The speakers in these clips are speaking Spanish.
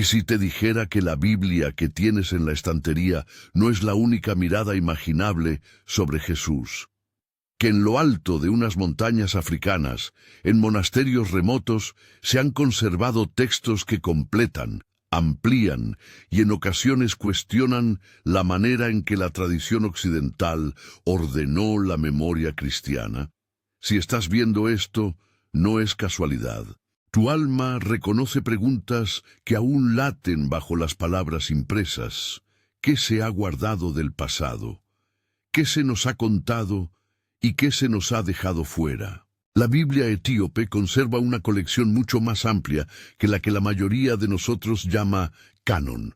si te dijera que la Biblia que tienes en la estantería no es la única mirada imaginable sobre Jesús? Que en lo alto de unas montañas africanas, en monasterios remotos, se han conservado textos que completan, amplían y en ocasiones cuestionan la manera en que la tradición occidental ordenó la memoria cristiana. Si estás viendo esto, no es casualidad. Tu alma reconoce preguntas que aún laten bajo las palabras impresas. ¿Qué se ha guardado del pasado? ¿Qué se nos ha contado y qué se nos ha dejado fuera? La Biblia etíope conserva una colección mucho más amplia que la mayoría de nosotros llama canon.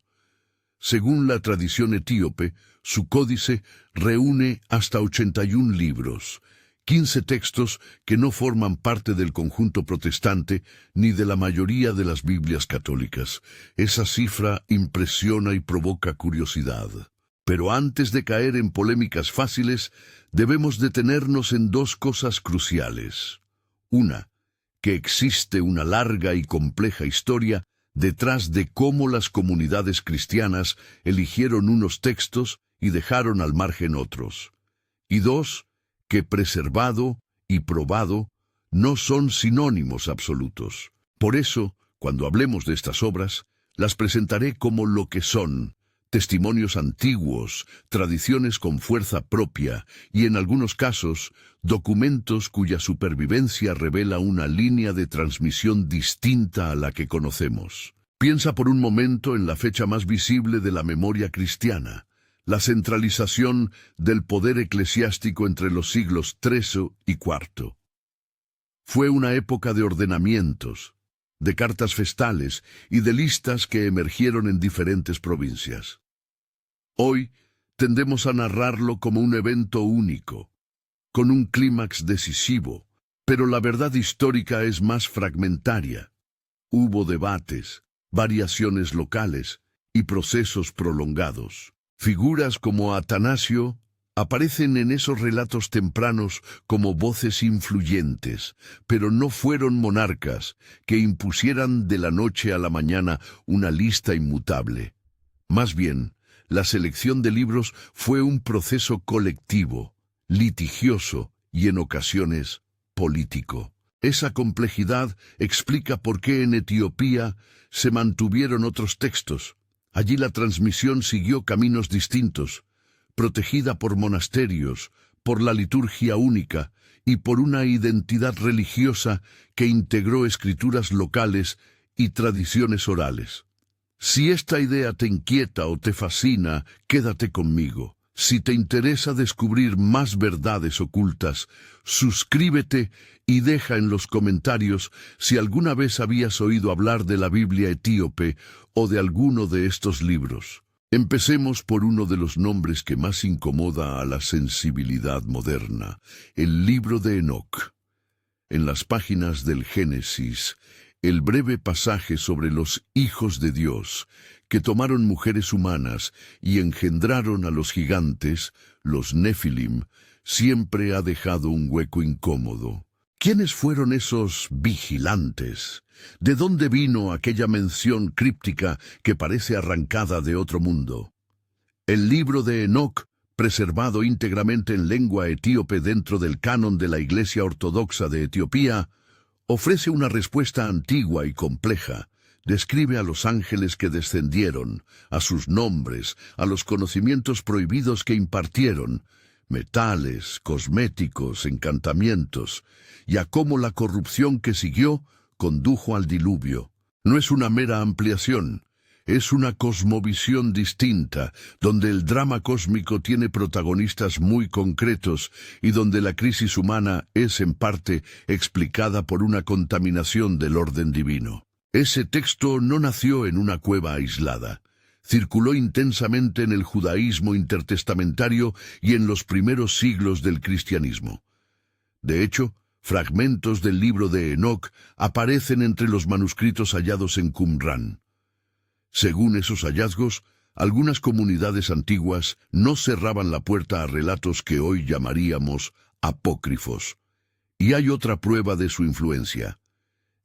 Según la tradición etíope, su códice reúne hasta 81 libros, 15 textos que no forman parte del conjunto protestante ni de la mayoría de las Biblias católicas. Esa cifra impresiona y provoca curiosidad. Pero antes de caer en polémicas fáciles, debemos detenernos en dos cosas cruciales. Una, que existe una larga y compleja historia detrás de cómo las comunidades cristianas eligieron unos textos y dejaron al margen otros. Y dos, que preservado y probado no son sinónimos absolutos. Por eso, cuando hablemos de estas obras, las presentaré como lo que son: testimonios antiguos, tradiciones con fuerza propia y, en algunos casos, documentos cuya supervivencia revela una línea de transmisión distinta a la que conocemos. Piensa por un momento en la fecha más visible de la memoria cristiana: la centralización del poder eclesiástico entre los siglos III y IV. Fue una época de ordenamientos, de cartas festales y de listas que emergieron en diferentes provincias. Hoy tendemos a narrarlo como un evento único, con un clímax decisivo, pero la verdad histórica es más fragmentaria. Hubo debates, variaciones locales y procesos prolongados. Figuras como Atanasio aparecen en esos relatos tempranos como voces influyentes, pero no fueron monarcas que impusieran de la noche a la mañana una lista inmutable. Más bien, la selección de libros fue un proceso colectivo, litigioso y en ocasiones político. Esa complejidad explica por qué en Etiopía se mantuvieron otros textos. Allí la transmisión siguió caminos distintos, protegida por monasterios, por la liturgia única y por una identidad religiosa que integró escrituras locales y tradiciones orales. Si esta idea te inquieta o te fascina, quédate conmigo. Si te interesa descubrir más verdades ocultas, suscríbete y deja en los comentarios si alguna vez habías oído hablar de la Biblia etíope o de alguno de estos libros. Empecemos por uno de los nombres que más incomoda a la sensibilidad moderna: el libro de Enoc. En las páginas del Génesis, el breve pasaje sobre los hijos de Dios, que tomaron mujeres humanas y engendraron a los gigantes, los Nefilim, siempre ha dejado un hueco incómodo. ¿Quiénes fueron esos vigilantes? ¿De dónde vino aquella mención críptica que parece arrancada de otro mundo? El libro de Enoc, preservado íntegramente en lengua etíope dentro del canon de la Iglesia Ortodoxa de Etiopía, ofrece una respuesta antigua y compleja. Describe a los ángeles que descendieron, a sus nombres, a los conocimientos prohibidos que impartieron, metales, cosméticos, encantamientos, y a cómo la corrupción que siguió condujo al diluvio. No es una mera ampliación, es una cosmovisión distinta, donde el drama cósmico tiene protagonistas muy concretos y donde la crisis humana es en parte explicada por una contaminación del orden divino. Ese texto no nació en una cueva aislada. Circuló intensamente en el judaísmo intertestamentario y en los primeros siglos del cristianismo. De hecho, fragmentos del libro de Enoc aparecen entre los manuscritos hallados en Qumrán. Según esos hallazgos, algunas comunidades antiguas no cerraban la puerta a relatos que hoy llamaríamos apócrifos. Y hay otra prueba de su influencia.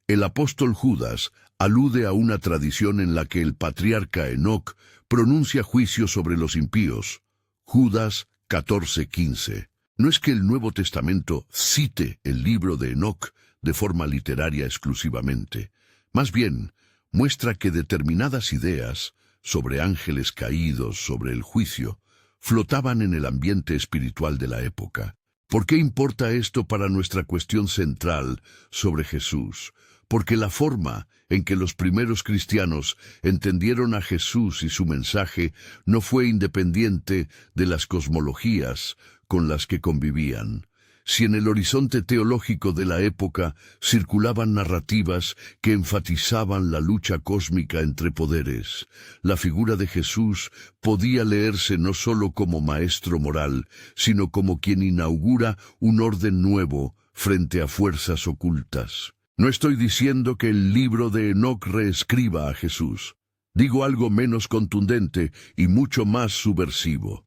El apóstol Judas alude a una tradición en la que el patriarca Enoc pronuncia juicio sobre los impíos. Judas 14:15. No es que el Nuevo Testamento cite el libro de Enoc de forma literaria exclusivamente. Más bien, muestra que determinadas ideas sobre ángeles caídos, sobre el juicio, flotaban en el ambiente espiritual de la época. ¿Por qué importa esto para nuestra cuestión central sobre Jesús? Porque la forma en que los primeros cristianos entendieron a Jesús y su mensaje no fue independiente de las cosmologías con las que convivían. Si en el horizonte teológico de la época circulaban narrativas que enfatizaban la lucha cósmica entre poderes, la figura de Jesús podía leerse no solo como maestro moral, sino como quien inaugura un orden nuevo frente a fuerzas ocultas. No estoy diciendo que el libro de Enoc reescriba a Jesús. Digo algo menos contundente y mucho más subversivo.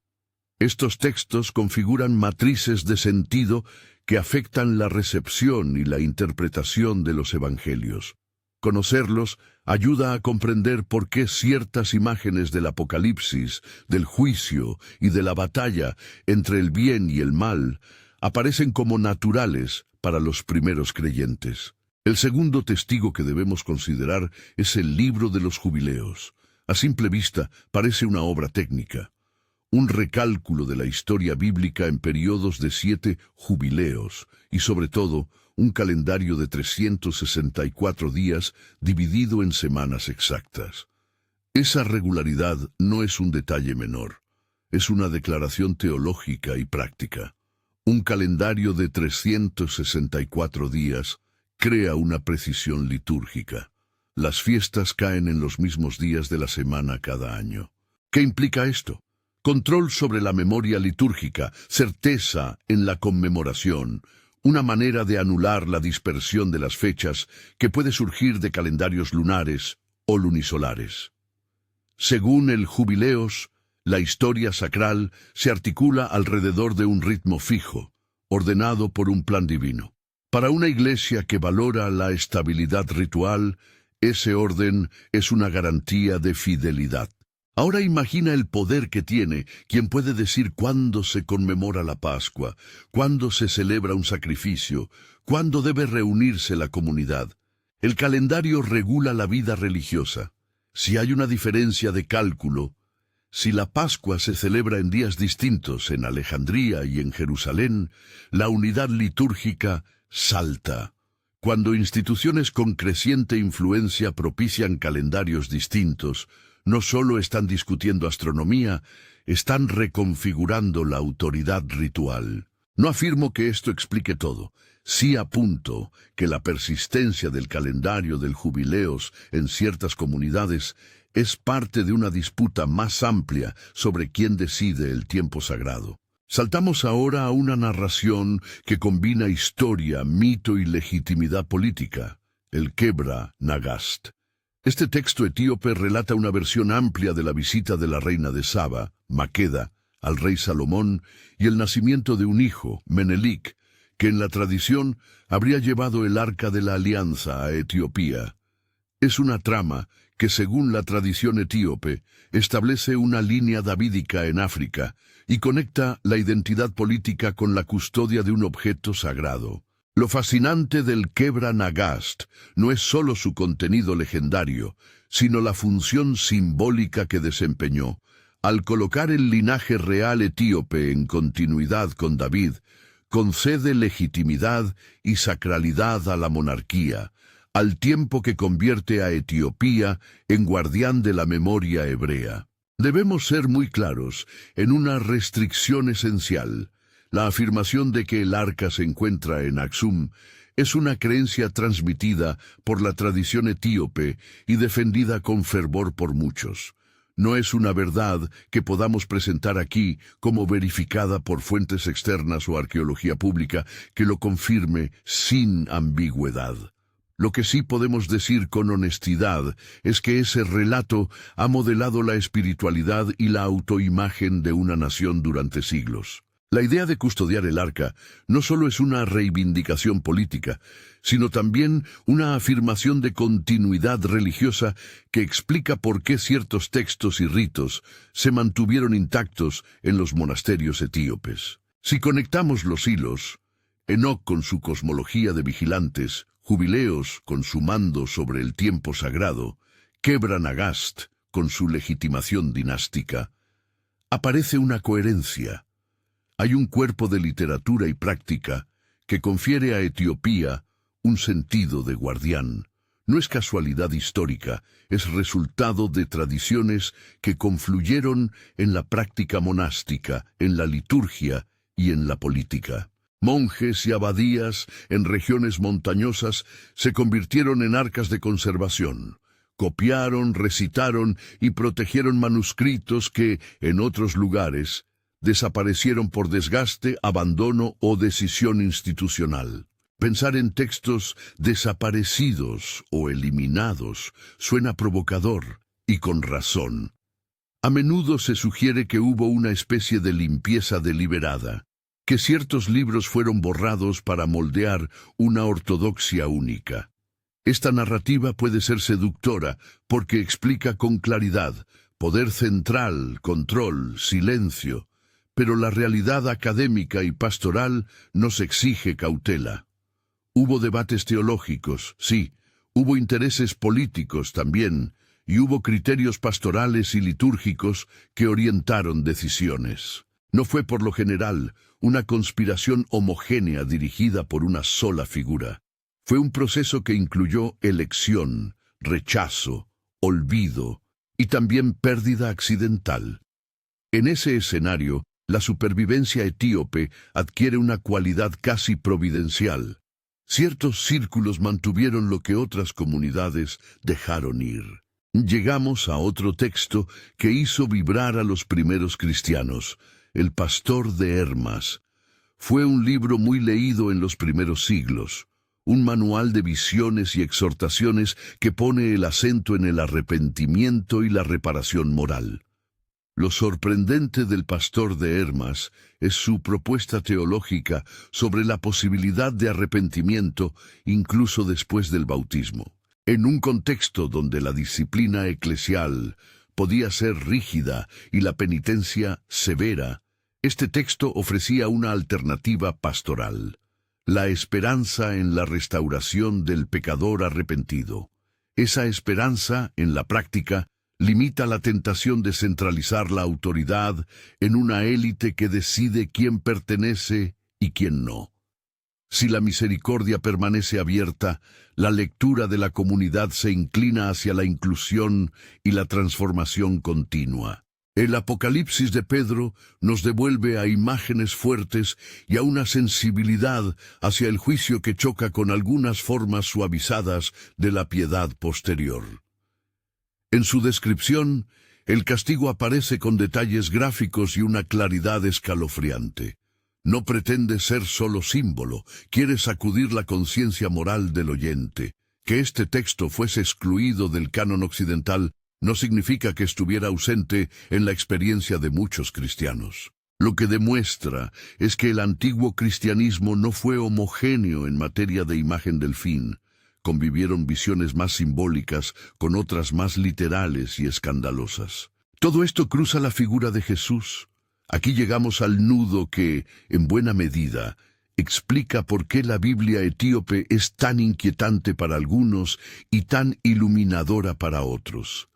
Estos textos configuran matrices de sentido que afectan la recepción y la interpretación de los evangelios. Conocerlos ayuda a comprender por qué ciertas imágenes del Apocalipsis, del juicio y de la batalla entre el bien y el mal aparecen como naturales para los primeros creyentes. El segundo testigo que debemos considerar es el libro de los jubileos. A simple vista parece una obra técnica. Un recálculo de la historia bíblica en periodos de 7 jubileos y, sobre todo, un calendario de 364 días dividido en semanas exactas. Esa regularidad no es un detalle menor, es una declaración teológica y práctica. Un calendario de 364 días crea una precisión litúrgica. Las fiestas caen en los mismos días de la semana cada año. ¿Qué implica esto? Control sobre la memoria litúrgica, certeza en la conmemoración, una manera de anular la dispersión de las fechas que puede surgir de calendarios lunares o lunisolares. Según el Jubileos, la historia sacral se articula alrededor de un ritmo fijo, ordenado por un plan divino. Para una iglesia que valora la estabilidad ritual, ese orden es una garantía de fidelidad. Ahora imagina el poder que tiene quien puede decir cuándo se conmemora la Pascua, cuándo se celebra un sacrificio, cuándo debe reunirse la comunidad. El calendario regula la vida religiosa. Si hay una diferencia de cálculo, si la Pascua se celebra en días distintos en Alejandría y en Jerusalén, la unidad litúrgica salta. Cuando instituciones con creciente influencia propician calendarios distintos, no solo están discutiendo astronomía, están reconfigurando la autoridad ritual. No afirmo que esto explique todo. Sí apunto que la persistencia del calendario del Jubileos en ciertas comunidades es parte de una disputa más amplia sobre quién decide el tiempo sagrado. Saltamos ahora a una narración que combina historia, mito y legitimidad política, el Kebra Nagast. Este texto etíope relata una versión amplia de la visita de la reina de Saba, Maqueda, al rey Salomón y el nacimiento de un hijo, Menelik, que en la tradición habría llevado el arca de la alianza a Etiopía. Es una trama que, según la tradición etíope, establece una línea davídica en África y conecta la identidad política con la custodia de un objeto sagrado. Lo fascinante del Kebra Nagast no es solo su contenido legendario, sino la función simbólica que desempeñó. Al colocar el linaje real etíope en continuidad con David, concede legitimidad y sacralidad a la monarquía, al tiempo que convierte a Etiopía en guardián de la memoria hebrea. Debemos ser muy claros en una restricción esencial. La afirmación de que el arca se encuentra en Aksum es una creencia transmitida por la tradición etíope y defendida con fervor por muchos. No es una verdad que podamos presentar aquí como verificada por fuentes externas o arqueología pública que lo confirme sin ambigüedad. Lo que sí podemos decir con honestidad es que ese relato ha modelado la espiritualidad y la autoimagen de una nación durante siglos. La idea de custodiar el arca no solo es una reivindicación política, sino también una afirmación de continuidad religiosa que explica por qué ciertos textos y ritos se mantuvieron intactos en los monasterios etíopes. Si conectamos los hilos, Enoc con su cosmología de vigilantes, Jubileos con su mando sobre el tiempo sagrado, Quebra-Nagast con su legitimación dinástica, aparece una coherencia. Hay un cuerpo de literatura y práctica que confiere a Etiopía un sentido de guardián. No es casualidad histórica, es resultado de tradiciones que confluyeron en la práctica monástica, en la liturgia y en la política. Monjes y abadías en regiones montañosas se convirtieron en arcas de conservación. Copiaron, recitaron y protegieron manuscritos que, en otros lugares, desaparecieron por desgaste, abandono o decisión institucional. Pensar en textos desaparecidos o eliminados suena provocador, y con razón. A menudo se sugiere que hubo una especie de limpieza deliberada, que ciertos libros fueron borrados para moldear una ortodoxia única. Esta narrativa puede ser seductora porque explica con claridad poder central, control, silencio, pero la realidad académica y pastoral nos exige cautela. Hubo debates teológicos, sí, hubo intereses políticos también, y hubo criterios pastorales y litúrgicos que orientaron decisiones. No fue por lo general una conspiración homogénea dirigida por una sola figura. Fue un proceso que incluyó elección, rechazo, olvido y también pérdida accidental. En ese escenario, la supervivencia etíope adquiere una cualidad casi providencial. Ciertos círculos mantuvieron lo que otras comunidades dejaron ir. Llegamos a otro texto que hizo vibrar a los primeros cristianos, El Pastor de Hermas. Fue un libro muy leído en los primeros siglos, un manual de visiones y exhortaciones que pone el acento en el arrepentimiento y la reparación moral. Lo sorprendente del Pastor de Hermas es su propuesta teológica sobre la posibilidad de arrepentimiento incluso después del bautismo. En un contexto donde la disciplina eclesial podía ser rígida y la penitencia severa, este texto ofrecía una alternativa pastoral, la esperanza en la restauración del pecador arrepentido. Esa esperanza, en la práctica, limita la tentación de centralizar la autoridad en una élite que decide quién pertenece y quién no. Si la misericordia permanece abierta, la lectura de la comunidad se inclina hacia la inclusión y la transformación continua. El Apocalipsis de Pedro nos devuelve a imágenes fuertes y a una sensibilidad hacia el juicio que choca con algunas formas suavizadas de la piedad posterior. En su descripción, el castigo aparece con detalles gráficos y una claridad escalofriante. No pretende ser solo símbolo, quiere sacudir la conciencia moral del oyente. Que este texto fuese excluido del canon occidental no significa que estuviera ausente en la experiencia de muchos cristianos. Lo que demuestra es que el antiguo cristianismo no fue homogéneo en materia de imagen del fin. Convivieron visiones más simbólicas con otras más literales y escandalosas. Todo esto cruza la figura de Jesús. Aquí llegamos al nudo que, en buena medida, explica por qué la Biblia etíope es tan inquietante para algunos y tan iluminadora para otros.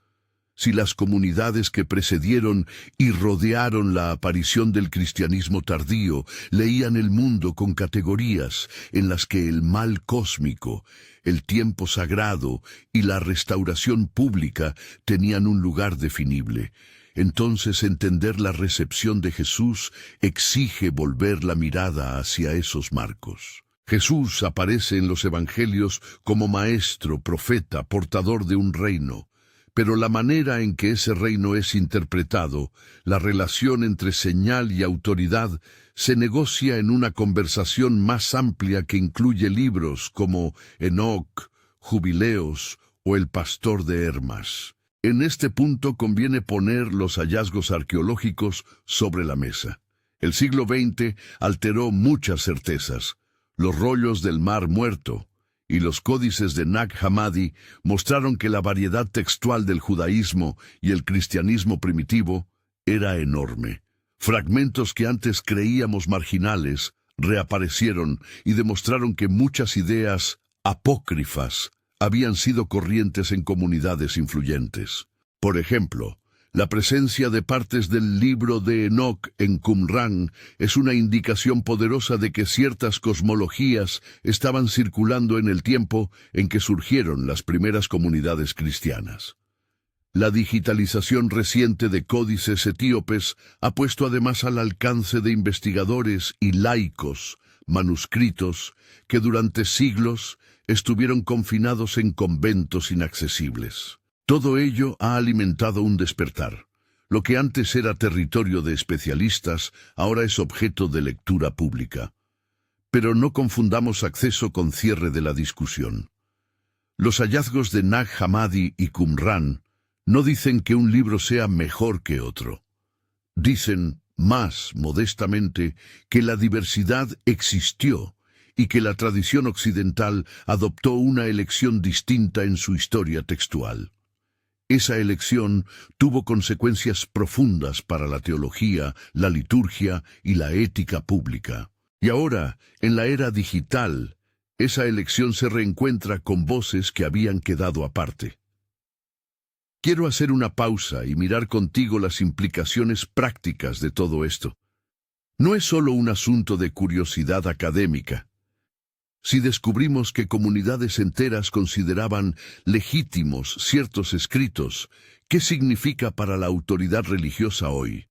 Si las comunidades que precedieron y rodearon la aparición del cristianismo tardío leían el mundo con categorías en las que el mal cósmico, el tiempo sagrado y la restauración pública tenían un lugar definible, entonces entender la recepción de Jesús exige volver la mirada hacia esos marcos. Jesús aparece en los evangelios como maestro, profeta, portador de un reino. Pero la manera en que ese reino es interpretado, la relación entre señal y autoridad, se negocia en una conversación más amplia que incluye libros como Enoc, Jubileos o El Pastor de Hermas. En este punto conviene poner los hallazgos arqueológicos sobre la mesa. El siglo XX alteró muchas certezas. Los rollos del Mar Muerto y los códices de Nag Hammadi mostraron que la variedad textual del judaísmo y el cristianismo primitivo era enorme. Fragmentos que antes creíamos marginales reaparecieron y demostraron que muchas ideas apócrifas habían sido corrientes en comunidades influyentes. Por ejemplo, la presencia de partes del libro de Enoc en Qumran es una indicación poderosa de que ciertas cosmologías estaban circulando en el tiempo en que surgieron las primeras comunidades cristianas. La digitalización reciente de códices etíopes ha puesto además al alcance de investigadores y laicos manuscritos que durante siglos estuvieron confinados en conventos inaccesibles. Todo ello ha alimentado un despertar. Lo que antes era territorio de especialistas, ahora es objeto de lectura pública. Pero no confundamos acceso con cierre de la discusión. Los hallazgos de Nag Hammadi y Qumran no dicen que un libro sea mejor que otro. Dicen, más modestamente, que la diversidad existió y que la tradición occidental adoptó una elección distinta en su historia textual. Esa elección tuvo consecuencias profundas para la teología, la liturgia y la ética pública. Y ahora, en la era digital, esa elección se reencuentra con voces que habían quedado aparte. Quiero hacer una pausa y mirar contigo las implicaciones prácticas de todo esto. No es solo un asunto de curiosidad académica. Si descubrimos que comunidades enteras consideraban legítimos ciertos escritos, ¿qué significa para la autoridad religiosa hoy?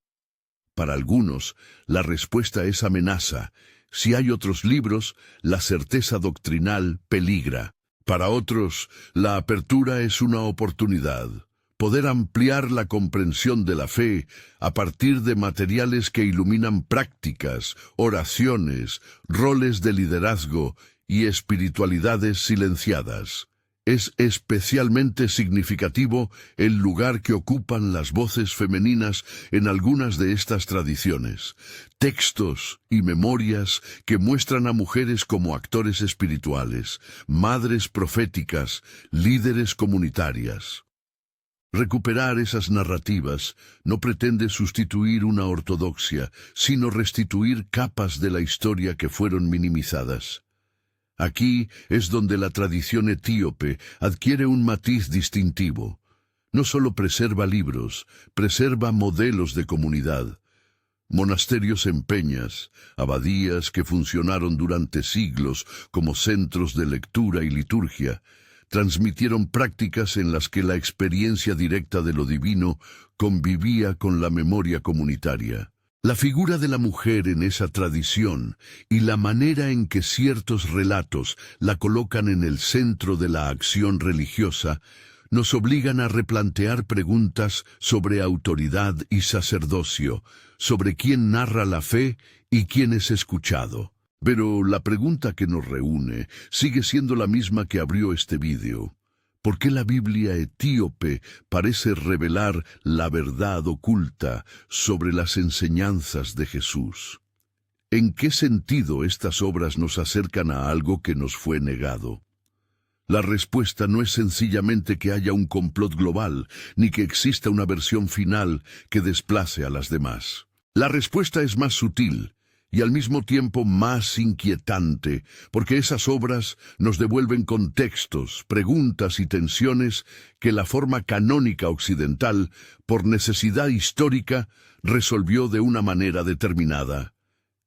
Para algunos, la respuesta es amenaza. Si hay otros libros, la certeza doctrinal peligra. Para otros, la apertura es una oportunidad. Poder ampliar la comprensión de la fe a partir de materiales que iluminan prácticas, oraciones, roles de liderazgo y espiritualidades silenciadas. Es especialmente significativo el lugar que ocupan las voces femeninas en algunas de estas tradiciones. Textos y memorias que muestran a mujeres como actores espirituales, madres proféticas, líderes comunitarias. Recuperar esas narrativas no pretende sustituir una ortodoxia, sino restituir capas de la historia que fueron minimizadas. Aquí es donde la tradición etíope adquiere un matiz distintivo. No solo preserva libros, preserva modelos de comunidad. Monasterios en peñas, abadías que funcionaron durante siglos como centros de lectura y liturgia, transmitieron prácticas en las que la experiencia directa de lo divino convivía con la memoria comunitaria. La figura de la mujer en esa tradición y la manera en que ciertos relatos la colocan en el centro de la acción religiosa nos obligan a replantear preguntas sobre autoridad y sacerdocio, sobre quién narra la fe y quién es escuchado. Pero la pregunta que nos reúne sigue siendo la misma que abrió este vídeo. ¿Por qué la Biblia etíope parece revelar la verdad oculta sobre las enseñanzas de Jesús? ¿En qué sentido estas obras nos acercan a algo que nos fue negado? La respuesta no es sencillamente que haya un complot global, ni que exista una versión final que desplace a las demás. La respuesta es más sutil y al mismo tiempo más inquietante, porque esas obras nos devuelven contextos, preguntas y tensiones que la forma canónica occidental, por necesidad histórica, resolvió de una manera determinada.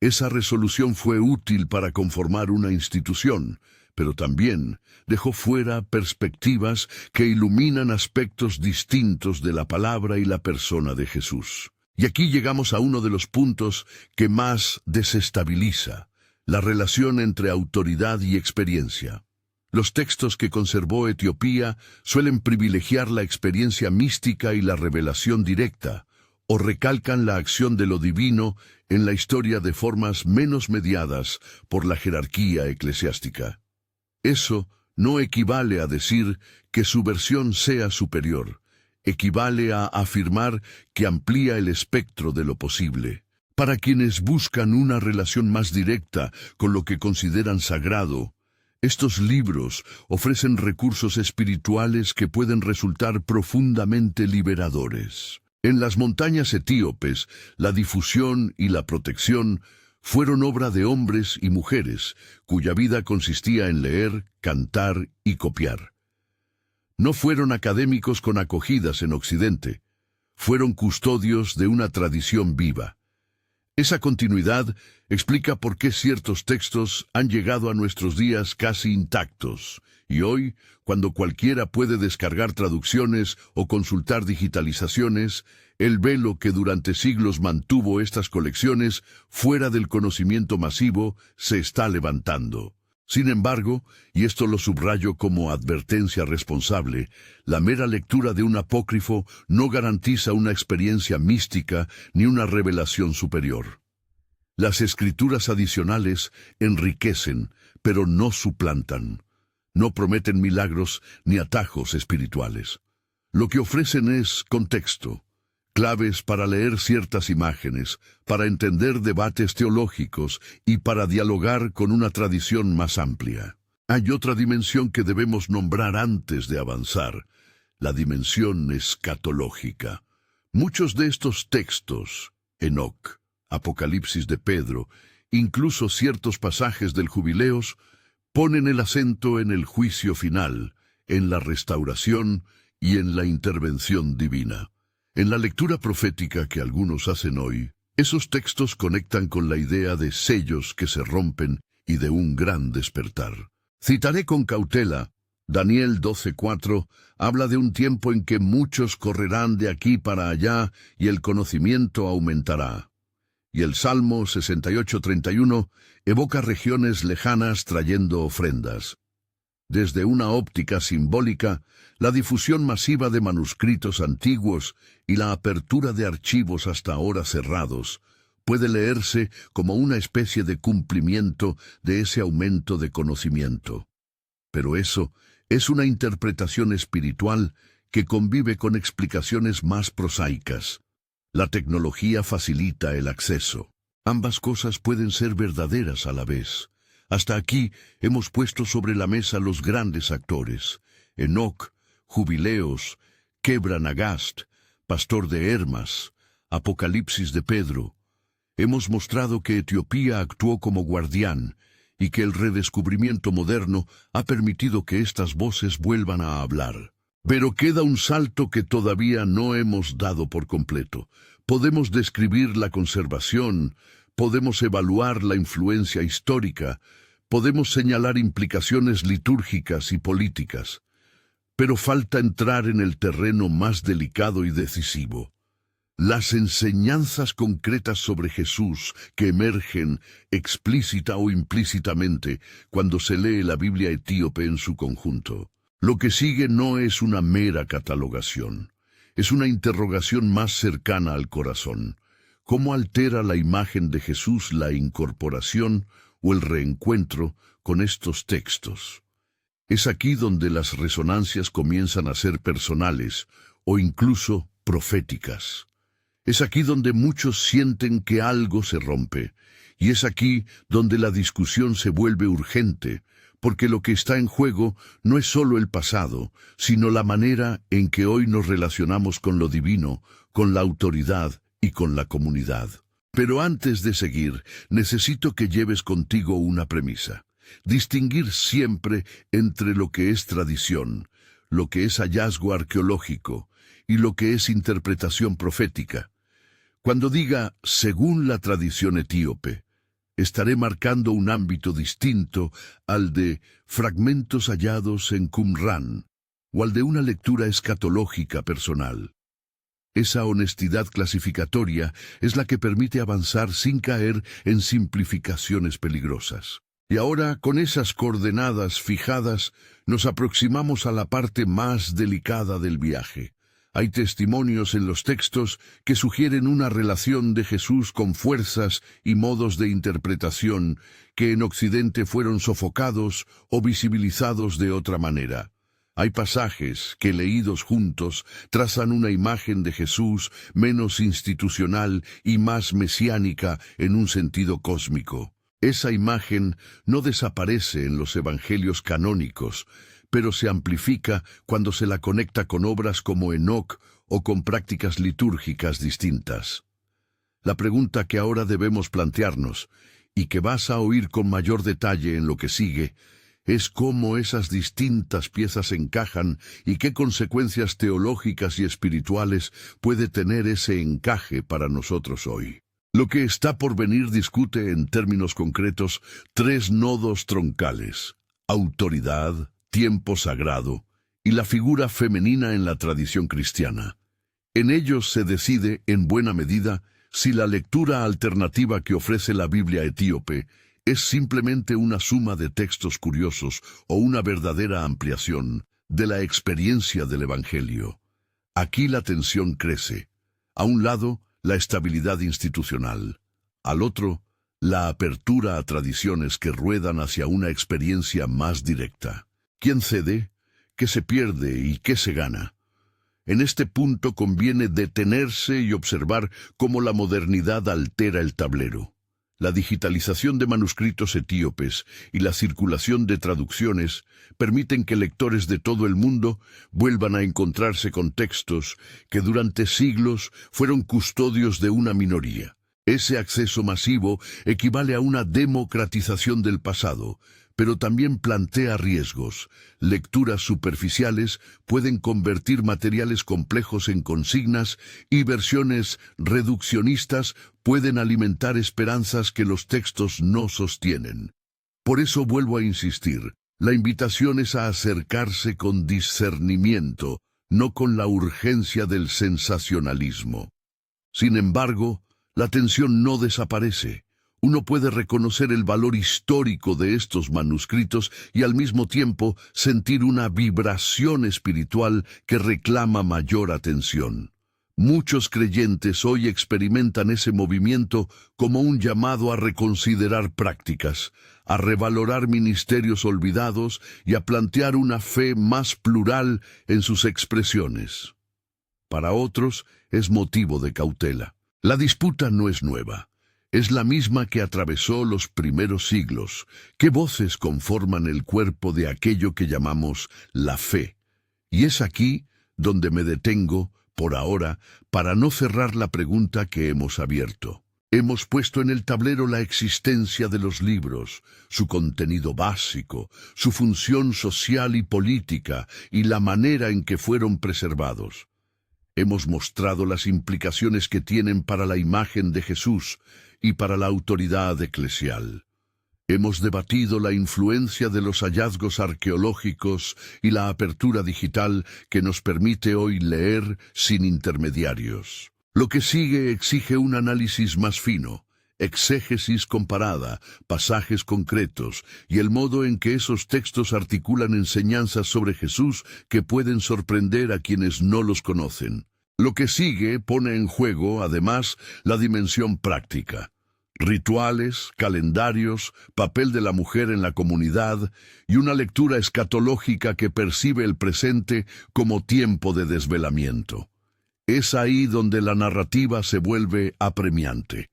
Esa resolución fue útil para conformar una institución, pero también dejó fuera perspectivas que iluminan aspectos distintos de la palabra y la persona de Jesús. Y aquí llegamos a uno de los puntos que más desestabiliza, la relación entre autoridad y experiencia. Los textos que conservó Etiopía suelen privilegiar la experiencia mística y la revelación directa, o recalcan la acción de lo divino en la historia de formas menos mediadas por la jerarquía eclesiástica. Eso no equivale a decir que su versión sea superior. Equivale a afirmar que amplía el espectro de lo posible. Para quienes buscan una relación más directa con lo que consideran sagrado, estos libros ofrecen recursos espirituales que pueden resultar profundamente liberadores. En las montañas etíopes, la difusión y la protección fueron obra de hombres y mujeres, cuya vida consistía en leer, cantar y copiar. No fueron académicos con acogidas en Occidente, fueron custodios de una tradición viva. Esa continuidad explica por qué ciertos textos han llegado a nuestros días casi intactos, y hoy, cuando cualquiera puede descargar traducciones o consultar digitalizaciones, el velo que durante siglos mantuvo estas colecciones fuera del conocimiento masivo se está levantando. Sin embargo, y esto lo subrayo como advertencia responsable, la mera lectura de un apócrifo no garantiza una experiencia mística ni una revelación superior. Las escrituras adicionales enriquecen, pero no suplantan. No prometen milagros ni atajos espirituales. Lo que ofrecen es contexto, claves para leer ciertas imágenes, para entender debates teológicos y para dialogar con una tradición más amplia. Hay otra dimensión que debemos nombrar antes de avanzar, la dimensión escatológica. Muchos de estos textos, Enoc, Apocalipsis de Pedro, incluso ciertos pasajes del Jubileos, ponen el acento en el juicio final, en la restauración y en la intervención divina. En la lectura profética que algunos hacen hoy, esos textos conectan con la idea de sellos que se rompen y de un gran despertar. Citaré con cautela. Daniel 12:4 habla de un tiempo en que muchos correrán de aquí para allá y el conocimiento aumentará. Y el Salmo 68:31 evoca regiones lejanas trayendo ofrendas. Desde una óptica simbólica, la difusión masiva de manuscritos antiguos y la apertura de archivos hasta ahora cerrados puede leerse como una especie de cumplimiento de ese aumento de conocimiento. Pero eso es una interpretación espiritual que convive con explicaciones más prosaicas. La tecnología facilita el acceso. Ambas cosas pueden ser verdaderas a la vez. Hasta aquí hemos puesto sobre la mesa los grandes actores: Enoc, Jubileos, Quebra Nagast, Pastor de Hermas, Apocalipsis de Pedro. Hemos mostrado que Etiopía actuó como guardián y que el redescubrimiento moderno ha permitido que estas voces vuelvan a hablar. Pero queda un salto que todavía no hemos dado por completo. Podemos describir la conservación, podemos evaluar la influencia histórica, podemos señalar implicaciones litúrgicas y políticas, pero falta entrar en el terreno más delicado y decisivo. Las enseñanzas concretas sobre Jesús que emergen explícita o implícitamente cuando se lee la Biblia etíope en su conjunto. Lo que sigue no es una mera catalogación, es una interrogación más cercana al corazón. ¿Cómo altera la imagen de Jesús la incorporación o el reencuentro con estos textos? Es aquí donde las resonancias comienzan a ser personales o incluso proféticas. Es aquí donde muchos sienten que algo se rompe, y es aquí donde la discusión se vuelve urgente, porque lo que está en juego no es solo el pasado, sino la manera en que hoy nos relacionamos con lo divino, con la autoridad y con la comunidad. Pero antes de seguir, necesito que lleves contigo una premisa: distinguir siempre entre lo que es tradición, lo que es hallazgo arqueológico y lo que es interpretación profética. Cuando diga según la tradición etíope, estaré marcando un ámbito distinto al de fragmentos hallados en Qumran o al de una lectura escatológica personal. Esa honestidad clasificatoria es la que permite avanzar sin caer en simplificaciones peligrosas. Y ahora, con esas coordenadas fijadas, nos aproximamos a la parte más delicada del viaje. Hay testimonios en los textos que sugieren una relación de Jesús con fuerzas y modos de interpretación que en Occidente fueron sofocados o visibilizados de otra manera. Hay pasajes que, leídos juntos, trazan una imagen de Jesús menos institucional y más mesiánica en un sentido cósmico. Esa imagen no desaparece en los evangelios canónicos, pero se amplifica cuando se la conecta con obras como Enoc o con prácticas litúrgicas distintas. La pregunta que ahora debemos plantearnos, y que vas a oír con mayor detalle en lo que sigue, es cómo esas distintas piezas encajan y qué consecuencias teológicas y espirituales puede tener ese encaje para nosotros hoy. Lo que está por venir discute en términos concretos 3 nodos troncales: autoridad, tiempo sagrado y la figura femenina en la tradición cristiana. En ellos se decide, en buena medida, si la lectura alternativa que ofrece la Biblia etíope es simplemente una suma de textos curiosos o una verdadera ampliación de la experiencia del Evangelio. Aquí la tensión crece. A un lado, la estabilidad institucional. Al otro, la apertura a tradiciones que ruedan hacia una experiencia más directa. ¿Quién cede? ¿Qué se pierde y qué se gana? En este punto conviene detenerse y observar cómo la modernidad altera el tablero. La digitalización de manuscritos etíopes y la circulación de traducciones permiten que lectores de todo el mundo vuelvan a encontrarse con textos que durante siglos fueron custodios de una minoría. Ese acceso masivo equivale a una democratización del pasado, pero también plantea riesgos. Lecturas superficiales pueden convertir materiales complejos en consignas y versiones reduccionistas pueden alimentar esperanzas que los textos no sostienen. Por eso vuelvo a insistir, la invitación es a acercarse con discernimiento, no con la urgencia del sensacionalismo. Sin embargo, la tensión no desaparece. Uno puede reconocer el valor histórico de estos manuscritos y al mismo tiempo sentir una vibración espiritual que reclama mayor atención. Muchos creyentes hoy experimentan ese movimiento como un llamado a reconsiderar prácticas, a revalorar ministerios olvidados y a plantear una fe más plural en sus expresiones. Para otros es motivo de cautela. La disputa no es nueva. Es la misma que atravesó los primeros siglos. ¿Qué voces conforman el cuerpo de aquello que llamamos la fe? Y es aquí donde me detengo, por ahora, para no cerrar la pregunta que hemos abierto. Hemos puesto en el tablero la existencia de los libros, su contenido básico, su función social y política, y la manera en que fueron preservados. Hemos mostrado las implicaciones que tienen para la imagen de Jesús y para la autoridad eclesial. Hemos debatido la influencia de los hallazgos arqueológicos y la apertura digital que nos permite hoy leer sin intermediarios. Lo que sigue exige un análisis más fino, exégesis comparada, pasajes concretos y el modo en que esos textos articulan enseñanzas sobre Jesús que pueden sorprender a quienes no los conocen. Lo que sigue pone en juego, además, la dimensión práctica. Rituales, calendarios, papel de la mujer en la comunidad y una lectura escatológica que percibe el presente como tiempo de desvelamiento. Es ahí donde la narrativa se vuelve apremiante.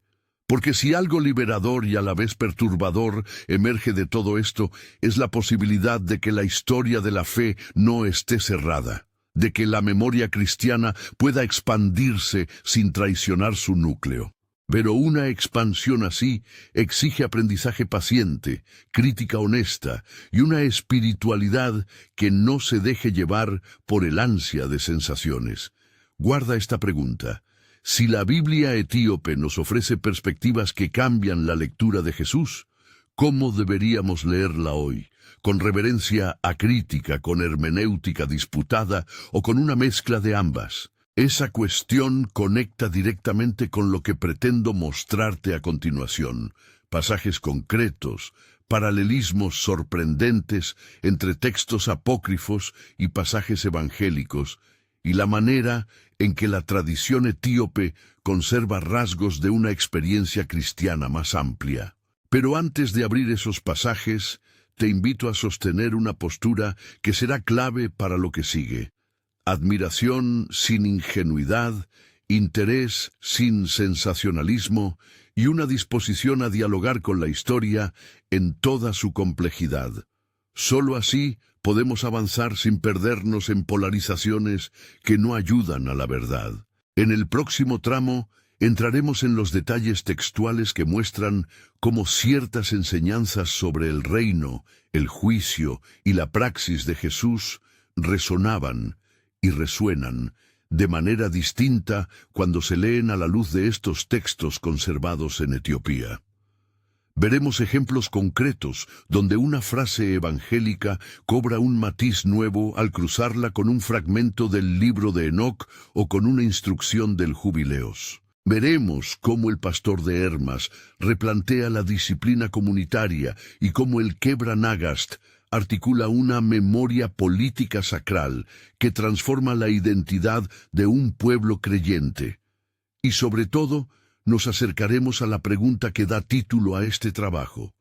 Porque si algo liberador y a la vez perturbador emerge de todo esto, es la posibilidad de que la historia de la fe no esté cerrada, de que la memoria cristiana pueda expandirse sin traicionar su núcleo. Pero una expansión así exige aprendizaje paciente, crítica honesta y una espiritualidad que no se deje llevar por el ansia de sensaciones. Guarda esta pregunta. Si la Biblia etíope nos ofrece perspectivas que cambian la lectura de Jesús, ¿cómo deberíamos leerla hoy? ¿Con reverencia acrítica, con hermenéutica disputada o con una mezcla de ambas? Esa cuestión conecta directamente con lo que pretendo mostrarte a continuación. Pasajes concretos, paralelismos sorprendentes entre textos apócrifos y pasajes evangélicos, y la manera en que la tradición etíope conserva rasgos de una experiencia cristiana más amplia. Pero antes de abrir esos pasajes, te invito a sostener una postura que será clave para lo que sigue. Admiración sin ingenuidad, interés sin sensacionalismo y una disposición a dialogar con la historia en toda su complejidad. Solo así podemos avanzar sin perdernos en polarizaciones que no ayudan a la verdad. En el próximo tramo entraremos en los detalles textuales que muestran cómo ciertas enseñanzas sobre el reino, el juicio y la praxis de Jesús resonaban y resuenan de manera distinta cuando se leen a la luz de estos textos conservados en Etiopía. Veremos ejemplos concretos donde una frase evangélica cobra un matiz nuevo al cruzarla con un fragmento del libro de Enoc o con una instrucción del Jubileos. Veremos cómo el pastor de Hermas replantea la disciplina comunitaria y cómo el Kebra Nagast articula una memoria política sacral que transforma la identidad de un pueblo creyente. Y sobre todo, nos acercaremos a la pregunta que da título a este trabajo.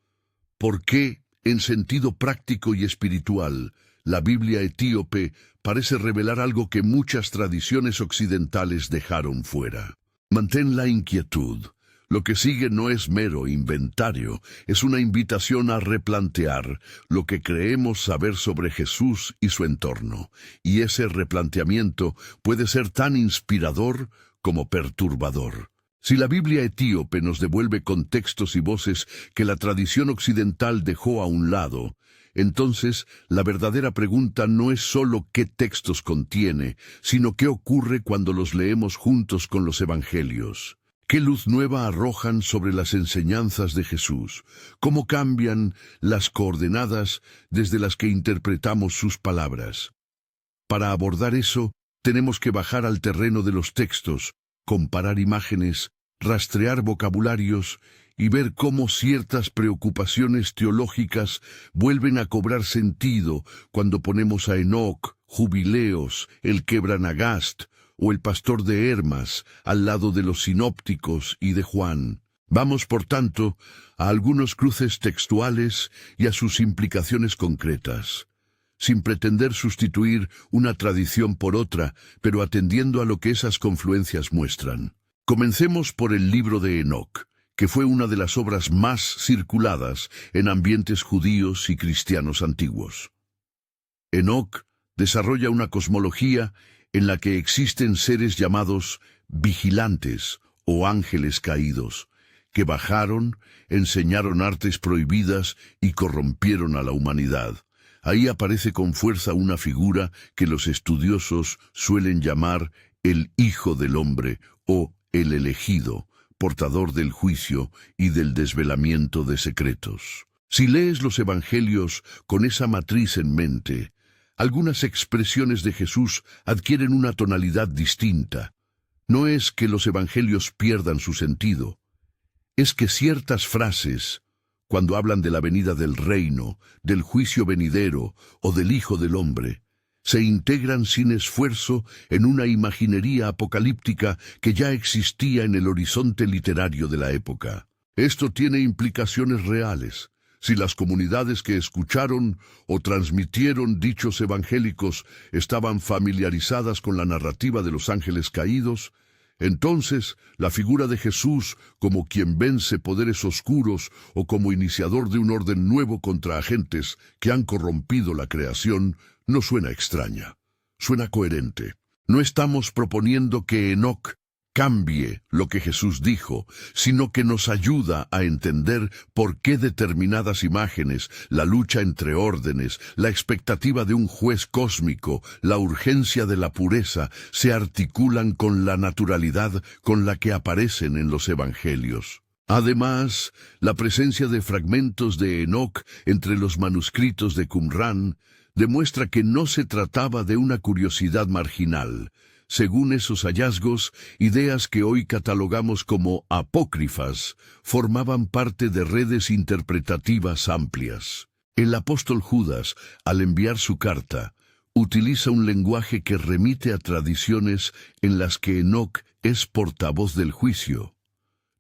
¿Por qué, en sentido práctico y espiritual, la Biblia etíope parece revelar algo que muchas tradiciones occidentales dejaron fuera? Mantén la inquietud. Lo que sigue no es mero inventario, es una invitación a replantear lo que creemos saber sobre Jesús y su entorno. Y ese replanteamiento puede ser tan inspirador como perturbador. Si la Biblia etíope nos devuelve contextos y voces que la tradición occidental dejó a un lado, entonces la verdadera pregunta no es solo qué textos contiene, sino qué ocurre cuando los leemos juntos con los evangelios. ¿Qué luz nueva arrojan sobre las enseñanzas de Jesús? ¿Cómo cambian las coordenadas desde las que interpretamos sus palabras? Para abordar eso, tenemos que bajar al terreno de los textos, comparar imágenes, rastrear vocabularios y ver cómo ciertas preocupaciones teológicas vuelven a cobrar sentido cuando ponemos a Enoc, Jubileos, el Kebra Nagast o el pastor de Hermas al lado de los sinópticos y de Juan. Vamos, por tanto, a algunos cruces textuales y a sus implicaciones concretas, sin pretender sustituir una tradición por otra, pero atendiendo a lo que esas confluencias muestran. Comencemos por el libro de Enoc, que fue una de las obras más circuladas en ambientes judíos y cristianos antiguos. Enoc desarrolla una cosmología en la que existen seres llamados vigilantes o ángeles caídos, que bajaron, enseñaron artes prohibidas y corrompieron a la humanidad. Ahí aparece con fuerza una figura que los estudiosos suelen llamar el Hijo del Hombre o el elegido, portador del juicio y del desvelamiento de secretos. Si lees los evangelios con esa matriz en mente, algunas expresiones de Jesús adquieren una tonalidad distinta. No es que los evangelios pierdan su sentido, es que ciertas frases, cuando hablan de la venida del reino, del juicio venidero o del Hijo del Hombre, se integran sin esfuerzo en una imaginería apocalíptica que ya existía en el horizonte literario de la época. Esto tiene implicaciones reales. Si las comunidades que escucharon o transmitieron dichos evangélicos estaban familiarizadas con la narrativa de los ángeles caídos, entonces la figura de Jesús como quien vence poderes oscuros o como iniciador de un orden nuevo contra agentes que han corrompido la creación no suena extraña, suena coherente. No estamos proponiendo que Enoc cambie lo que Jesús dijo, sino que nos ayuda a entender por qué determinadas imágenes, la lucha entre órdenes, la expectativa de un juez cósmico, la urgencia de la pureza, se articulan con la naturalidad con la que aparecen en los evangelios. Además, la presencia de fragmentos de Enoc entre los manuscritos de Qumran demuestra que no se trataba de una curiosidad marginal. Según esos hallazgos, ideas que hoy catalogamos como apócrifas formaban parte de redes interpretativas amplias. El apóstol Judas, al enviar su carta, utiliza un lenguaje que remite a tradiciones en las que Enoc es portavoz del juicio.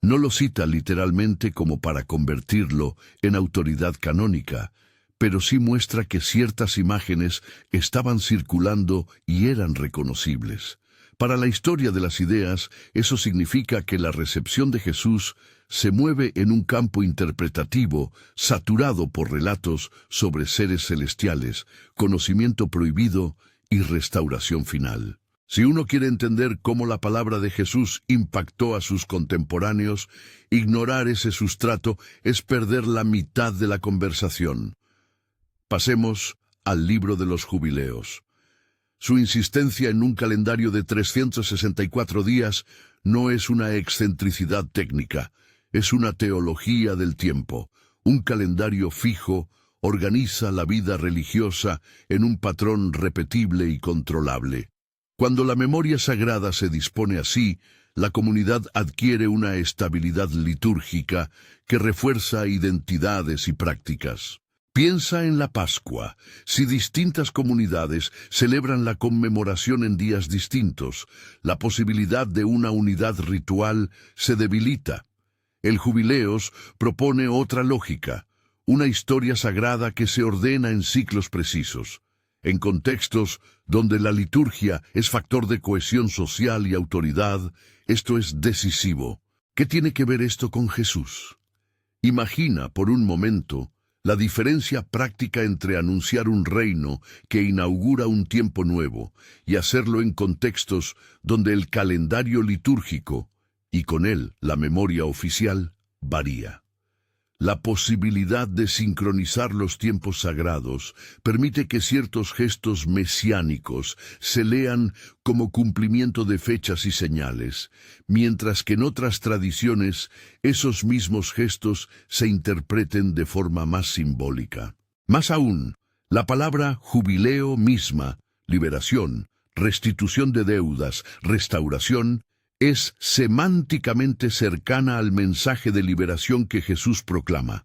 No lo cita literalmente como para convertirlo en autoridad canónica, pero sí muestra que ciertas imágenes estaban circulando y eran reconocibles. Para la historia de las ideas, eso significa que la recepción de Jesús se mueve en un campo interpretativo, saturado por relatos sobre seres celestiales, conocimiento prohibido y restauración final. Si uno quiere entender cómo la palabra de Jesús impactó a sus contemporáneos, ignorar ese sustrato es perder la mitad de la conversación. Pasemos al libro de los jubileos. Su insistencia en un calendario de 364 días no es una excentricidad técnica, es una teología del tiempo. Un calendario fijo organiza la vida religiosa en un patrón repetible y controlable. Cuando la memoria sagrada se dispone así, la comunidad adquiere una estabilidad litúrgica que refuerza identidades y prácticas. Piensa en la Pascua. Si distintas comunidades celebran la conmemoración en días distintos, la posibilidad de una unidad ritual se debilita. El Jubileos propone otra lógica, una historia sagrada que se ordena en ciclos precisos. En contextos donde la liturgia es factor de cohesión social y autoridad, esto es decisivo. ¿Qué tiene que ver esto con Jesús? Imagina por un momento la diferencia práctica entre anunciar un reino que inaugura un tiempo nuevo y hacerlo en contextos donde el calendario litúrgico, y con él la memoria oficial, varía. La posibilidad de sincronizar los tiempos sagrados permite que ciertos gestos mesiánicos se lean como cumplimiento de fechas y señales, mientras que en otras tradiciones esos mismos gestos se interpreten de forma más simbólica. Más aún, la palabra jubileo misma, liberación, restitución de deudas, restauración, es semánticamente cercana al mensaje de liberación que Jesús proclama.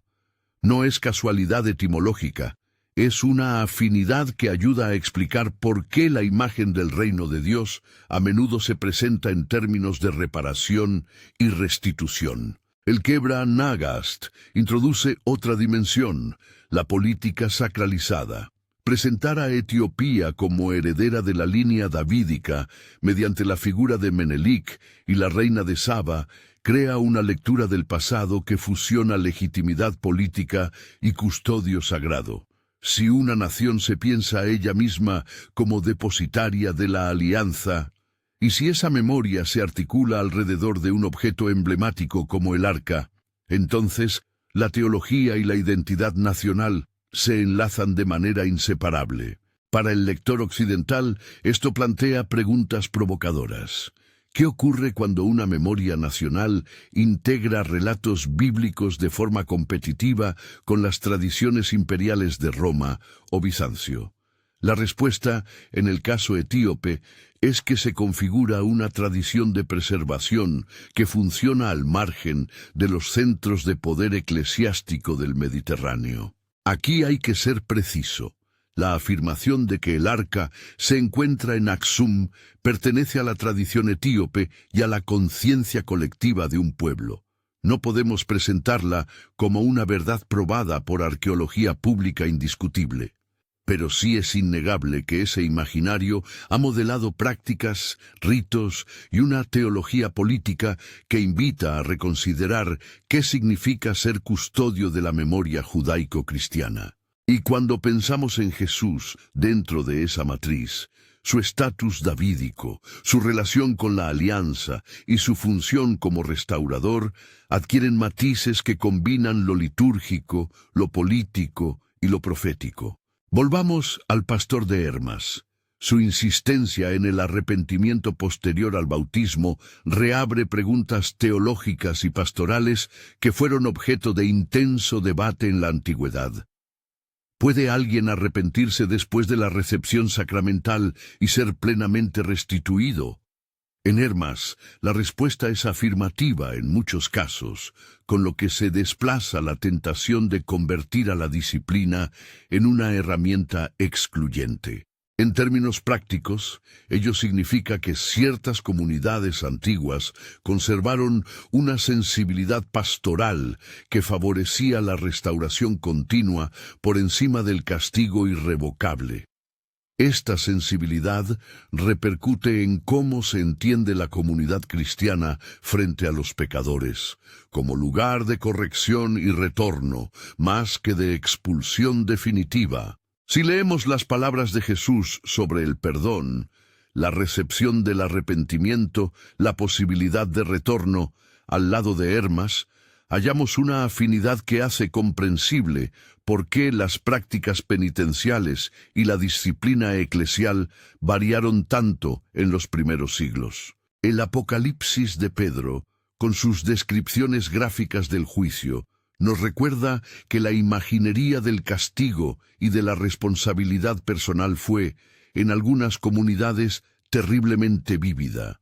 No es casualidad etimológica, es una afinidad que ayuda a explicar por qué la imagen del reino de Dios a menudo se presenta en términos de reparación y restitución. El Kebra Nagast introduce otra dimensión, la política sacralizada. Presentar a Etiopía como heredera de la línea davídica mediante la figura de Menelik y la reina de Saba crea una lectura del pasado que fusiona legitimidad política y custodio sagrado. Si una nación se piensa a ella misma como depositaria de la alianza, y si esa memoria se articula alrededor de un objeto emblemático como el arca, entonces la teología y la identidad nacional se enlazan de manera inseparable. Para el lector occidental, esto plantea preguntas provocadoras. ¿Qué ocurre cuando una memoria nacional integra relatos bíblicos de forma competitiva con las tradiciones imperiales de Roma o Bizancio? La respuesta, en el caso etíope, es que se configura una tradición de preservación que funciona al margen de los centros de poder eclesiástico del Mediterráneo. Aquí hay que ser preciso. La afirmación de que el arca se encuentra en Aksum pertenece a la tradición etíope y a la conciencia colectiva de un pueblo. No podemos presentarla como una verdad probada por arqueología pública indiscutible. Pero sí es innegable que ese imaginario ha modelado prácticas, ritos y una teología política que invita a reconsiderar qué significa ser custodio de la memoria judaico-cristiana. Y cuando pensamos en Jesús dentro de esa matriz, su estatus davídico, su relación con la alianza y su función como restaurador adquieren matices que combinan lo litúrgico, lo político y lo profético. Volvamos al pastor de Hermas. Su insistencia en el arrepentimiento posterior al bautismo reabre preguntas teológicas y pastorales que fueron objeto de intenso debate en la antigüedad. ¿Puede alguien arrepentirse después de la recepción sacramental y ser plenamente restituido? En Hermas, la respuesta es afirmativa en muchos casos, con lo que se desplaza la tentación de convertir a la disciplina en una herramienta excluyente. En términos prácticos, ello significa que ciertas comunidades antiguas conservaron una sensibilidad pastoral que favorecía la restauración continua por encima del castigo irrevocable. Esta sensibilidad repercute en cómo se entiende la comunidad cristiana frente a los pecadores, como lugar de corrección y retorno, más que de expulsión definitiva. Si leemos las palabras de Jesús sobre el perdón, la recepción del arrepentimiento, la posibilidad de retorno, al lado de Hermas, hallamos una afinidad que hace comprensible por qué las prácticas penitenciales y la disciplina eclesial variaron tanto en los primeros siglos. El Apocalipsis de Pedro, con sus descripciones gráficas del juicio, nos recuerda que la imaginería del castigo y de la responsabilidad personal fue, en algunas comunidades, terriblemente vívida.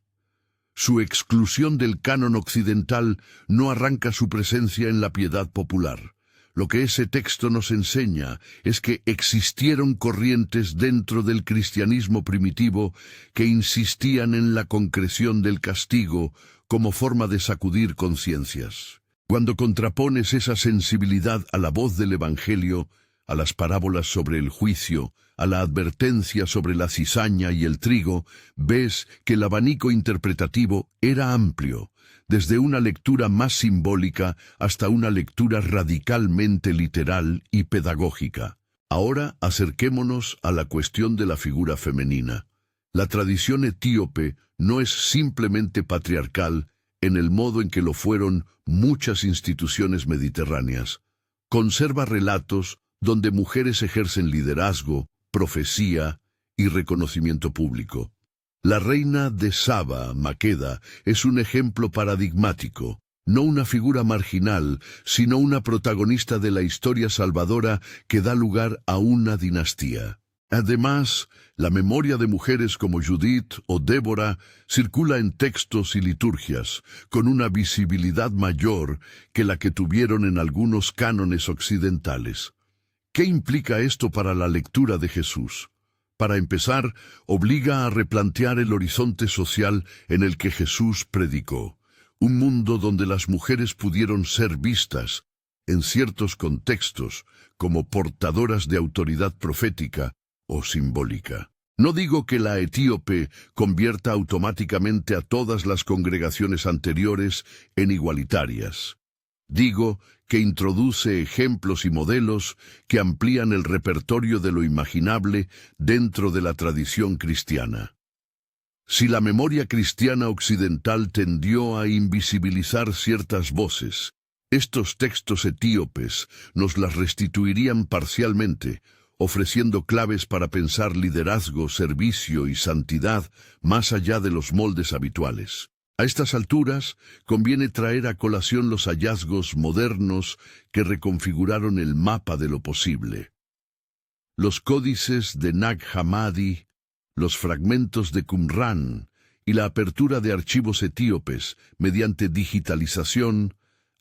Su exclusión del canon occidental no arranca su presencia en la piedad popular. Lo que ese texto nos enseña es que existieron corrientes dentro del cristianismo primitivo que insistían en la concreción del castigo como forma de sacudir conciencias. Cuando contrapones esa sensibilidad a la voz del Evangelio, a las parábolas sobre el juicio, a la advertencia sobre la cizaña y el trigo, ves que el abanico interpretativo era amplio, desde una lectura más simbólica hasta una lectura radicalmente literal y pedagógica. Ahora acerquémonos a la cuestión de la figura femenina. La tradición etíope no es simplemente patriarcal en el modo en que lo fueron muchas instituciones mediterráneas. Conserva relatos donde mujeres ejercen liderazgo, profecía y reconocimiento público. La reina de Saba, Maqueda, es un ejemplo paradigmático, no una figura marginal, sino una protagonista de la historia salvadora que da lugar a una dinastía. Además, la memoria de mujeres como Judith o Débora circula en textos y liturgias, con una visibilidad mayor que la que tuvieron en algunos cánones occidentales. ¿Qué implica esto para la lectura de Jesús? Para empezar, obliga a replantear el horizonte social en el que Jesús predicó. Un mundo donde las mujeres pudieron ser vistas, en ciertos contextos, como portadoras de autoridad profética o simbólica. No digo que la etíope convierta automáticamente a todas las congregaciones anteriores en igualitarias. Digo que introduce ejemplos y modelos que amplían el repertorio de lo imaginable dentro de la tradición cristiana. Si la memoria cristiana occidental tendió a invisibilizar ciertas voces, estos textos etíopes nos las restituirían parcialmente, ofreciendo claves para pensar liderazgo, servicio y santidad más allá de los moldes habituales. A estas alturas, conviene traer a colación los hallazgos modernos que reconfiguraron el mapa de lo posible. Los códices de Nag Hammadi, los fragmentos de Qumrán y la apertura de archivos etíopes mediante digitalización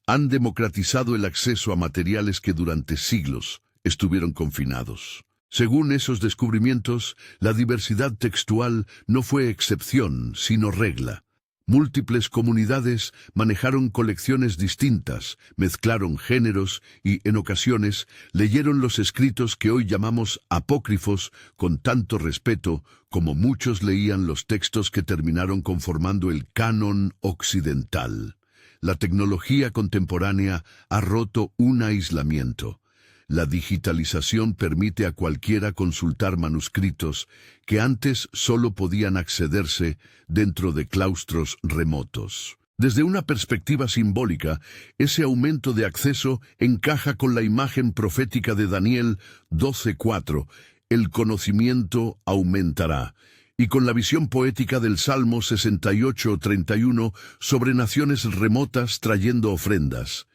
han democratizado el acceso a materiales que durante siglos estuvieron confinados. Según esos descubrimientos, la diversidad textual no fue excepción, sino regla. Múltiples comunidades manejaron colecciones distintas, mezclaron géneros y, en ocasiones, leyeron los escritos que hoy llamamos apócrifos con tanto respeto como muchos leían los textos que terminaron conformando el canon occidental. La tecnología contemporánea ha roto un aislamiento. La digitalización permite a cualquiera consultar manuscritos que antes solo podían accederse dentro de claustros remotos. Desde una perspectiva simbólica, ese aumento de acceso encaja con la imagen profética de Daniel 12:4, el conocimiento aumentará, y con la visión poética del Salmo 68:31 sobre naciones remotas trayendo ofrendas.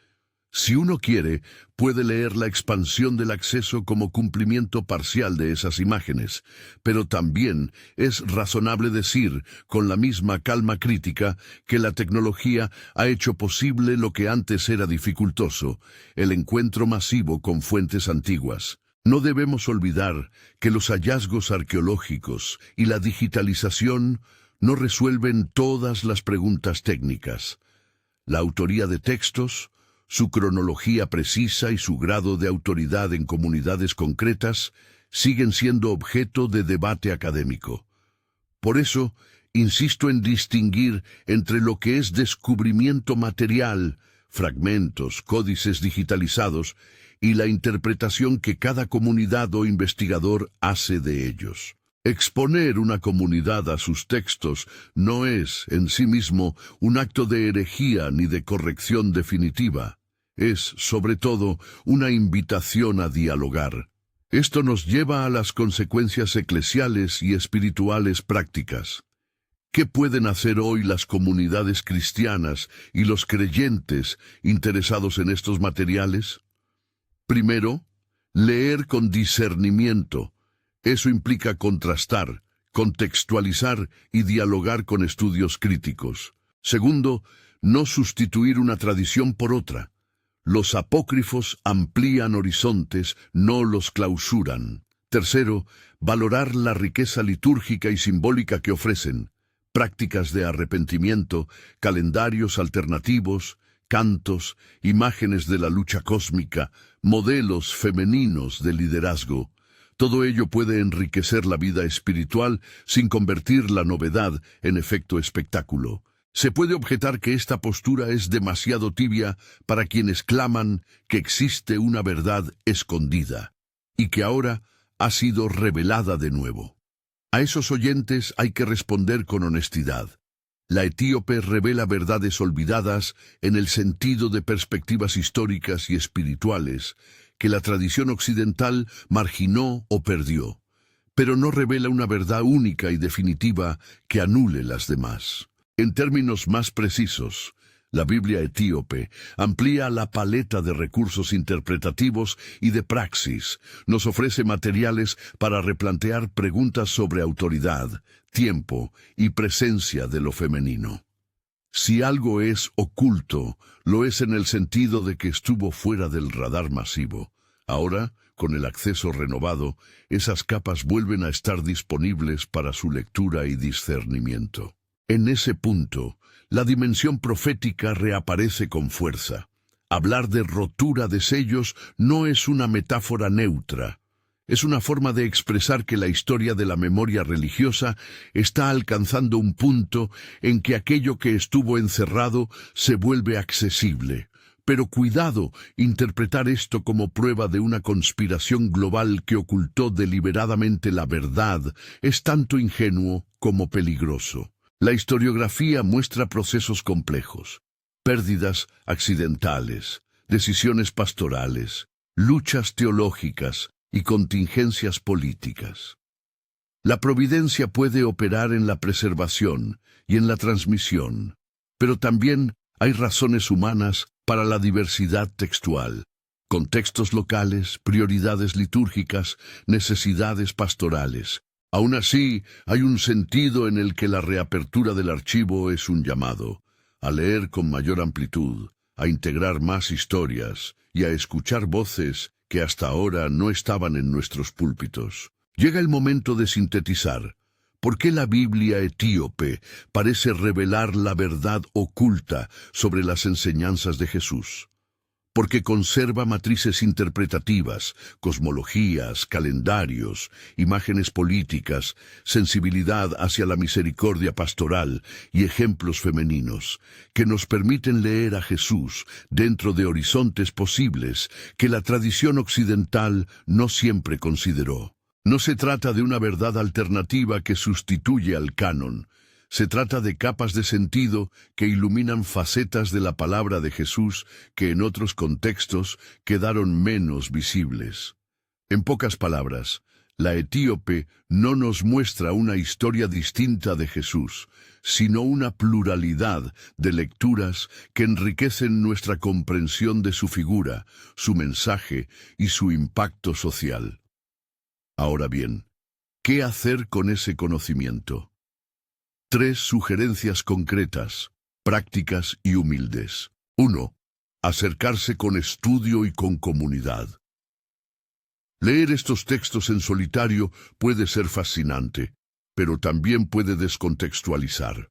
Si uno quiere, puede leer la expansión del acceso como cumplimiento parcial de esas imágenes, pero también es razonable decir, con la misma calma crítica, que la tecnología ha hecho posible lo que antes era dificultoso, el encuentro masivo con fuentes antiguas. No debemos olvidar que los hallazgos arqueológicos y la digitalización no resuelven todas las preguntas técnicas. La autoría de textos, su cronología precisa y su grado de autoridad en comunidades concretas siguen siendo objeto de debate académico. Por eso, insisto en distinguir entre lo que es descubrimiento material, fragmentos, códices digitalizados, y la interpretación que cada comunidad o investigador hace de ellos. Exponer una comunidad a sus textos no es, en sí mismo, un acto de herejía ni de corrección definitiva. Es, sobre todo, una invitación a dialogar. Esto nos lleva a las consecuencias eclesiales y espirituales prácticas. ¿Qué pueden hacer hoy las comunidades cristianas y los creyentes interesados en estos materiales? Primero, leer con discernimiento. Eso implica contrastar, contextualizar y dialogar con estudios críticos. Segundo, no sustituir una tradición por otra. Los apócrifos amplían horizontes, no los clausuran. Tercero, valorar la riqueza litúrgica y simbólica que ofrecen. Prácticas de arrepentimiento, calendarios alternativos, cantos, imágenes de la lucha cósmica, modelos femeninos de liderazgo. Todo ello puede enriquecer la vida espiritual sin convertir la novedad en efecto espectáculo. Se puede objetar que esta postura es demasiado tibia para quienes claman que existe una verdad escondida y que ahora ha sido revelada de nuevo. A esos oyentes hay que responder con honestidad. La etíope revela verdades olvidadas en el sentido de perspectivas históricas y espirituales que la tradición occidental marginó o perdió, pero no revela una verdad única y definitiva que anule las demás. En términos más precisos, la Biblia etíope amplía la paleta de recursos interpretativos y de praxis, nos ofrece materiales para replantear preguntas sobre autoridad, tiempo y presencia de lo femenino. Si algo es oculto, lo es en el sentido de que estuvo fuera del radar masivo. Ahora, con el acceso renovado, esas capas vuelven a estar disponibles para su lectura y discernimiento. En ese punto, la dimensión profética reaparece con fuerza. Hablar de rotura de sellos no es una metáfora neutra. Es una forma de expresar que la historia de la memoria religiosa está alcanzando un punto en que aquello que estuvo encerrado se vuelve accesible. Pero cuidado, interpretar esto como prueba de una conspiración global que ocultó deliberadamente la verdad es tanto ingenuo como peligroso. La historiografía muestra procesos complejos, pérdidas accidentales, decisiones pastorales, luchas teológicas y contingencias políticas. La providencia puede operar en la preservación y en la transmisión, pero también hay razones humanas para la diversidad textual, contextos locales, prioridades litúrgicas, necesidades pastorales. Aún así, hay un sentido en el que la reapertura del archivo es un llamado a leer con mayor amplitud, a integrar más historias y a escuchar voces que hasta ahora no estaban en nuestros púlpitos. Llega el momento de sintetizar. ¿Por qué la Biblia etíope parece revelar la verdad oculta sobre las enseñanzas de Jesús? Porque conserva matrices interpretativas, cosmologías, calendarios, imágenes políticas, sensibilidad hacia la misericordia pastoral y ejemplos femeninos, que nos permiten leer a Jesús dentro de horizontes posibles que la tradición occidental no siempre consideró. No se trata de una verdad alternativa que sustituye al canon. Se trata de capas de sentido que iluminan facetas de la palabra de Jesús que en otros contextos quedaron menos visibles. En pocas palabras, la etíope no nos muestra una historia distinta de Jesús, sino una pluralidad de lecturas que enriquecen nuestra comprensión de su figura, su mensaje y su impacto social. Ahora bien, ¿qué hacer con ese conocimiento? 3 sugerencias concretas, prácticas y humildes. 1. Acercarse con estudio y con comunidad. Leer estos textos en solitario puede ser fascinante, pero también puede descontextualizar.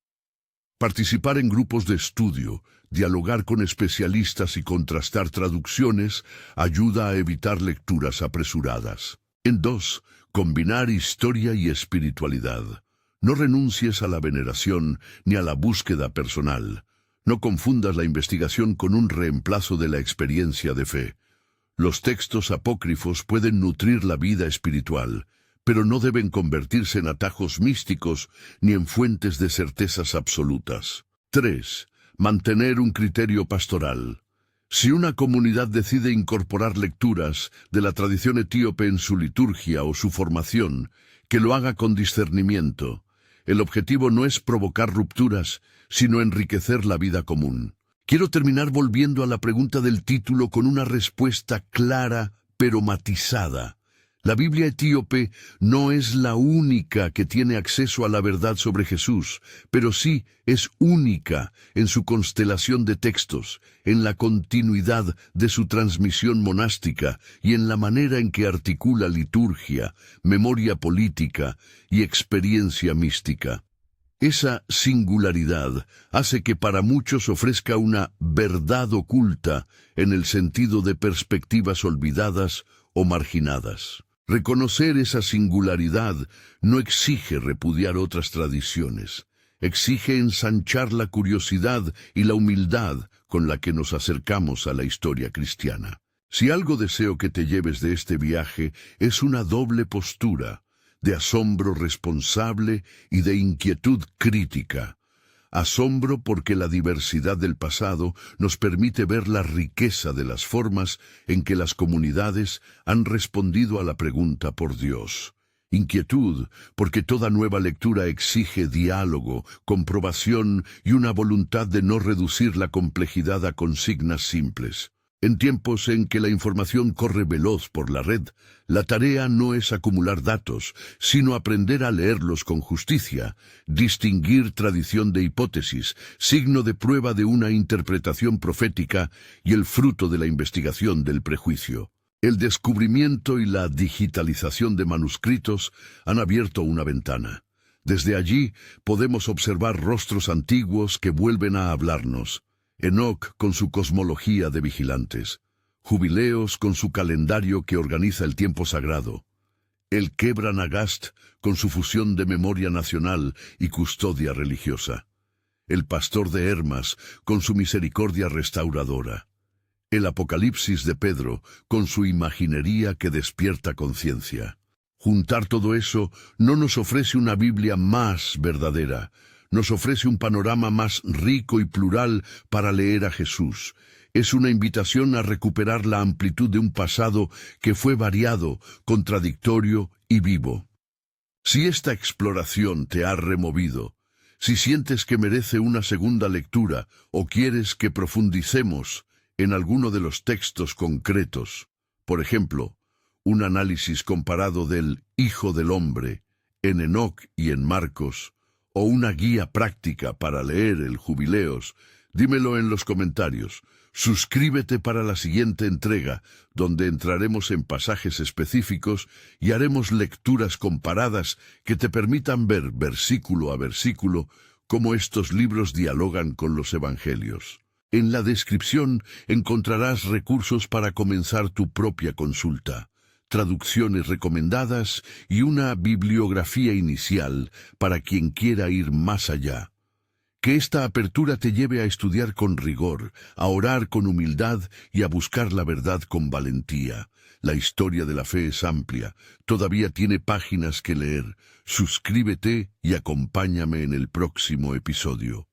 Participar en grupos de estudio, dialogar con especialistas y contrastar traducciones ayuda a evitar lecturas apresuradas. En 2, combinar historia y espiritualidad. No renuncies a la veneración ni a la búsqueda personal. No confundas la investigación con un reemplazo de la experiencia de fe. Los textos apócrifos pueden nutrir la vida espiritual, pero no deben convertirse en atajos místicos ni en fuentes de certezas absolutas. 3. Mantener un criterio pastoral. Si una comunidad decide incorporar lecturas de la tradición etíope en su liturgia o su formación, que lo haga con discernimiento. El objetivo no es provocar rupturas, sino enriquecer la vida común. Quiero terminar volviendo a la pregunta del título con una respuesta clara pero matizada. La Biblia etíope no es la única que tiene acceso a la verdad sobre Jesús, pero sí es única en su constelación de textos, en la continuidad de su transmisión monástica y en la manera en que articula liturgia, memoria política y experiencia mística. Esa singularidad hace que para muchos ofrezca una verdad oculta en el sentido de perspectivas olvidadas o marginadas. Reconocer esa singularidad no exige repudiar otras tradiciones, exige ensanchar la curiosidad y la humildad con la que nos acercamos a la historia cristiana. Si algo deseo que te lleves de este viaje es una doble postura, de asombro responsable y de inquietud crítica. Asombro porque la diversidad del pasado nos permite ver la riqueza de las formas en que las comunidades han respondido a la pregunta por Dios. Inquietud porque toda nueva lectura exige diálogo, comprobación y una voluntad de no reducir la complejidad a consignas simples. En tiempos en que la información corre veloz por la red, la tarea no es acumular datos, sino aprender a leerlos con justicia, distinguir tradición de hipótesis, signo de prueba de una interpretación profética y el fruto de la investigación del prejuicio. El descubrimiento y la digitalización de manuscritos han abierto una ventana. Desde allí podemos observar rostros antiguos que vuelven a hablarnos. Enoc con su cosmología de vigilantes, Jubileos con su calendario que organiza el tiempo sagrado, el Kebra Nagast con su fusión de memoria nacional y custodia religiosa, el Pastor de Hermas con su misericordia restauradora, el Apocalipsis de Pedro con su imaginería que despierta conciencia. Juntar todo eso no nos ofrece una Biblia más verdadera, nos ofrece un panorama más rico y plural para leer a Jesús. Es una invitación a recuperar la amplitud de un pasado que fue variado, contradictorio y vivo. Si esta exploración te ha removido, si sientes que merece una segunda lectura o quieres que profundicemos en alguno de los textos concretos, por ejemplo, un análisis comparado del Hijo del Hombre en Enoc y en Marcos, o una guía práctica para leer el Jubileos, dímelo en los comentarios. Suscríbete para la siguiente entrega, donde entraremos en pasajes específicos y haremos lecturas comparadas que te permitan ver versículo a versículo cómo estos libros dialogan con los evangelios. En la descripción encontrarás recursos para comenzar tu propia consulta, traducciones recomendadas y una bibliografía inicial para quien quiera ir más allá. Que esta apertura te lleve a estudiar con rigor, a orar con humildad y a buscar la verdad con valentía. La historia de la fe es amplia, todavía tiene páginas que leer. Suscríbete y acompáñame en el próximo episodio.